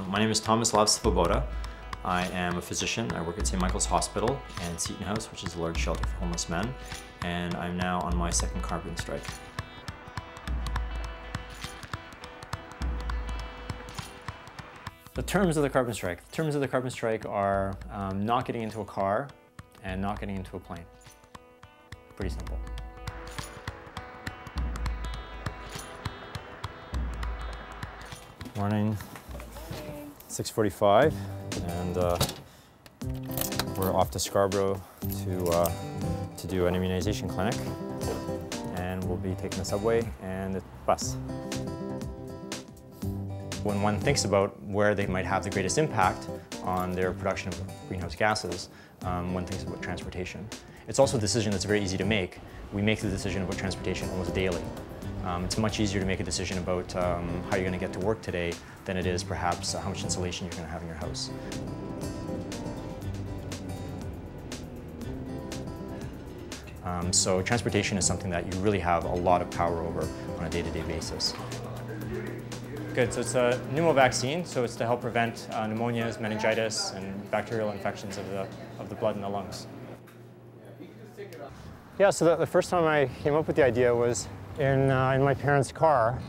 My name is Tomislav Svoboda. I am a physician. I work at St. Michael's Hospital and Seton House, which is a large shelter for homeless men, and I'm now on my second carpentering strike. The terms of the carpentering strike. The terms of the carpentering strike are not getting into a car and not getting into a plane. Pretty simple. Morning. 6:45, and we're off to Scarborough to do an immunization clinic, and we'll be taking the subway and the bus. When one thinks about where they might have the greatest impact on their production of greenhouse gases, one thinks about transportation. It's also a decision that's very easy to make. We make the decision about transportation almost daily. It's much easier to make a decision about how you're going to get to work today than it is perhaps how much insulation you're going to have in your house. So transportation is something that you really have a lot of power over on a day-to-day basis. Good, so it's a pneumo vaccine, so it's to help prevent pneumonias, meningitis, and bacterial infections of the blood in the lungs. Yeah, so the first time I came up with the idea was in my parents' car.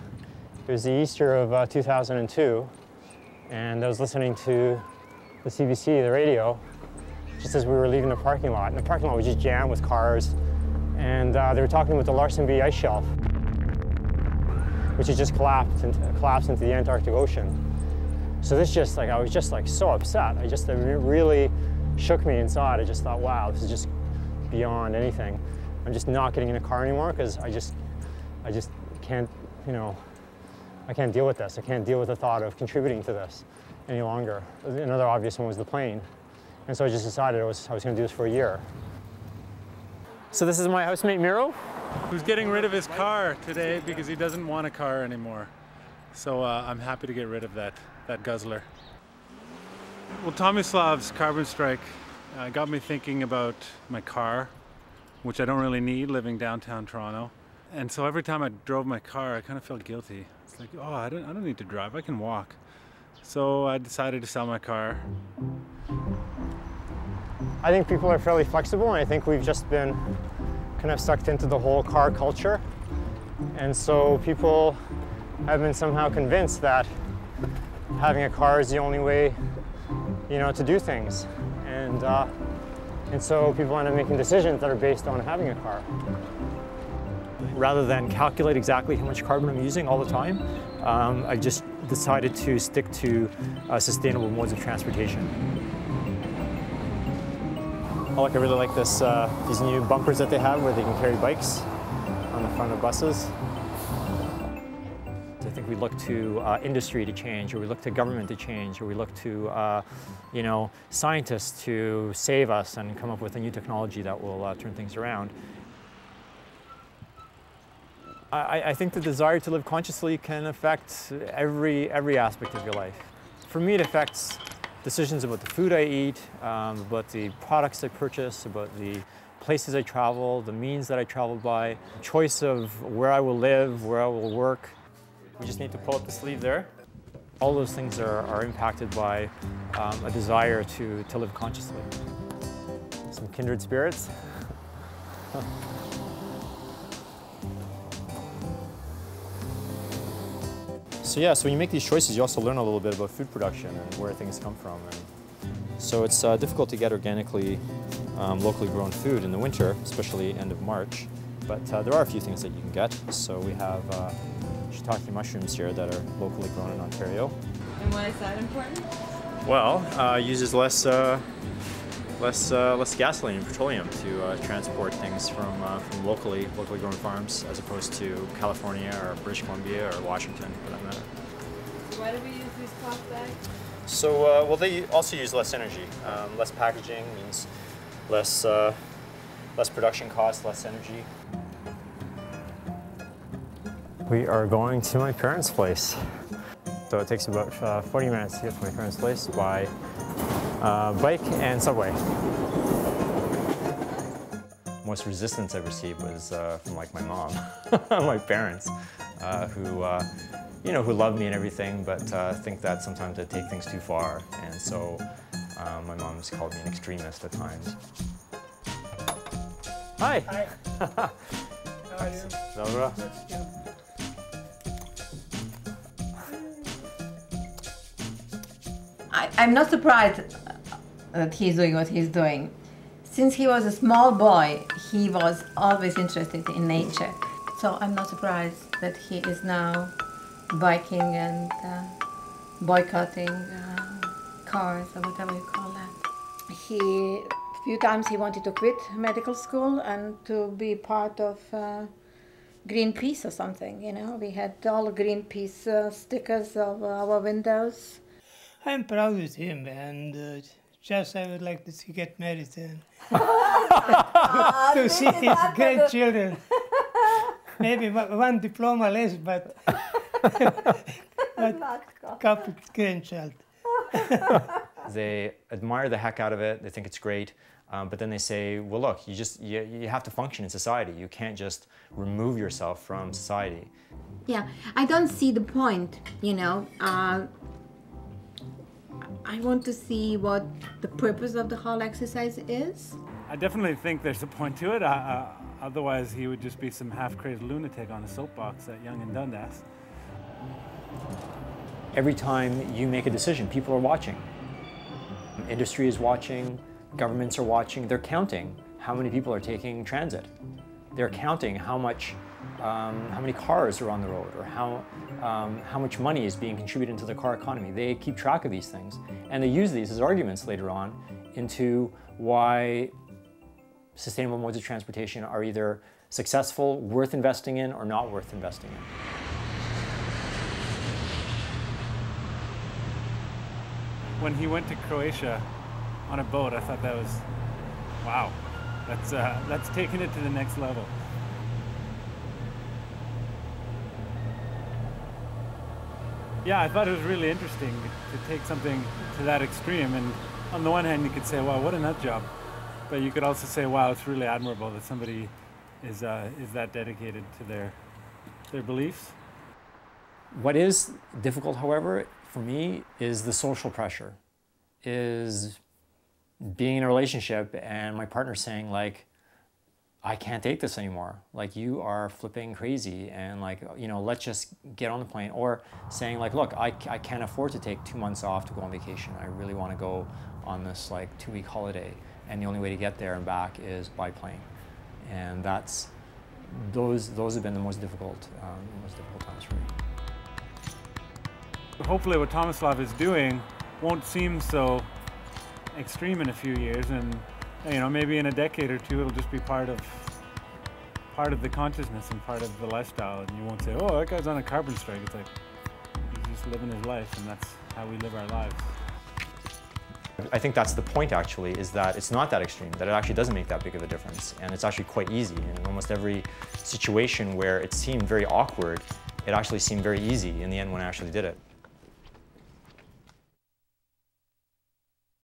It was the Easter of 2002, and I was listening to the CBC, the radio, just as we were leaving the parking lot. And the parking lot was just jammed with cars, and they were talking about the Larsen B ice shelf, which had just collapsed into the Antarctic Ocean. So this just I was just so upset. It really shook me inside. I just thought, wow, this is just beyond anything. I'm just not getting in a car anymore because I just can't, I can't deal with this. I can't deal with the thought of contributing to this any longer. Another obvious one was the plane. And so I just decided I was going to do this for a year. So this is my housemate Miro, who's getting rid of his car today because he doesn't want a car anymore. So I'm happy to get rid of that guzzler. Well, Tomislav's carbon strike got me thinking about my car, which I don't really need living downtown Toronto. And so every time I drove my car, I kind of felt guilty. It's like, oh, I don't need to drive, I can walk. So I decided to sell my car. I think people are fairly flexible, and I think we've just been kind of sucked into the whole car culture. And so people have been somehow convinced that having a car is the only way, to do things. And so people end up making decisions that are based on having a car. Rather than calculate exactly how much carbon I'm using all the time, I just decided to stick to sustainable modes of transportation. Oh, look, I really like these new bumpers that they have where they can carry bikes on the front of buses. I think we look to industry to change, or we look to government to change, or we look to scientists to save us and come up with a new technology that will turn things around. I think the desire to live consciously can affect every aspect of your life. For me, it affects decisions about the food I eat, about the products I purchase, about the places I travel, the means that I travel by, choice of where I will live, where I will work. We just need to pull up the sleeve there. All those things are impacted by a desire to live consciously. Some kindred spirits. So when you make these choices, you also learn a little bit about food production and where things come from. And so it's difficult to get organically, locally grown food in the winter, especially end of March. But there are a few things that you can get. So we have shiitake mushrooms here that are locally grown in Ontario. And why is that important? Well, uses less gasoline and petroleum to transport things from locally grown farms, as opposed to California or British Columbia or Washington, for that matter. Why do we use these cloth bags? So, well, they also use less energy. Less packaging means less production costs, less energy. We are going to my parents' place. So it takes about 40 minutes to get to my parents' place by bike and subway. Most resistance I received was from my mom, my parents, who you know, who love me and everything, but think that sometimes I take things too far. And so my mom's called me an extremist at times. Hi. Hi. How are you? Dobra. I'm not surprised that he's doing what he's doing. Since he was a small boy, he was always interested in nature. So I'm not surprised that he is now biking and boycotting cars or whatever you call that. A few times he wanted to quit medical school and to be part of Greenpeace or something, you know. We had all Greenpeace stickers of our windows. I'm proud with him, and just I would like to get married and to see his grandchildren. Maybe one diploma less, but couple grandchild. They admire the heck out of it. They think it's great. But then they say, well, look, you have to function in society. You can't just remove yourself from society. Yeah, I don't see the point, you know. I want to see what the purpose of the whole exercise is. I definitely think there's a point to it. Otherwise, he would just be some half-crazy lunatic on a soapbox at Yonge and Dundas. Every time you make a decision, people are watching. Industry is watching, governments are watching. They're counting how many people are taking transit. They're counting how many cars are on the road, or how much money is being contributed into the car economy. They keep track of these things, and they use these as arguments later on into why sustainable modes of transportation are either successful, worth investing in, or not worth investing in. When he went to Croatia on a boat, I thought that was, wow, that's taking it to the next level. Yeah, I thought it was really interesting to take something to that extreme. And on the one hand, you could say, wow, what a nut job. But you could also say, wow, it's really admirable that somebody is that dedicated to their beliefs. What is difficult, however, for me, is the social pressure, is being in a relationship and my partner saying, like, I can't take this anymore. Like, you are flipping crazy, and, like, you know, let's just get on the plane. Or saying, like, look, I can't afford to take 2 months off to go on vacation. I really want to go on this, like, 2-week holiday, and the only way to get there and back is by plane. And those have been the most difficult times for me. Hopefully what Tomislav is doing won't seem so extreme in a few years, and you know, maybe in a decade or two it'll just be part of the consciousness and part of the lifestyle, and you won't say, oh, that guy's on a carbon strike. It's like, he's just living his life, and that's how we live our lives. I think that's the point, actually, is that it's not that extreme, that it actually doesn't make that big of a difference, and it's actually quite easy. In almost every situation where it seemed very awkward, it actually seemed very easy in the end when I actually did it.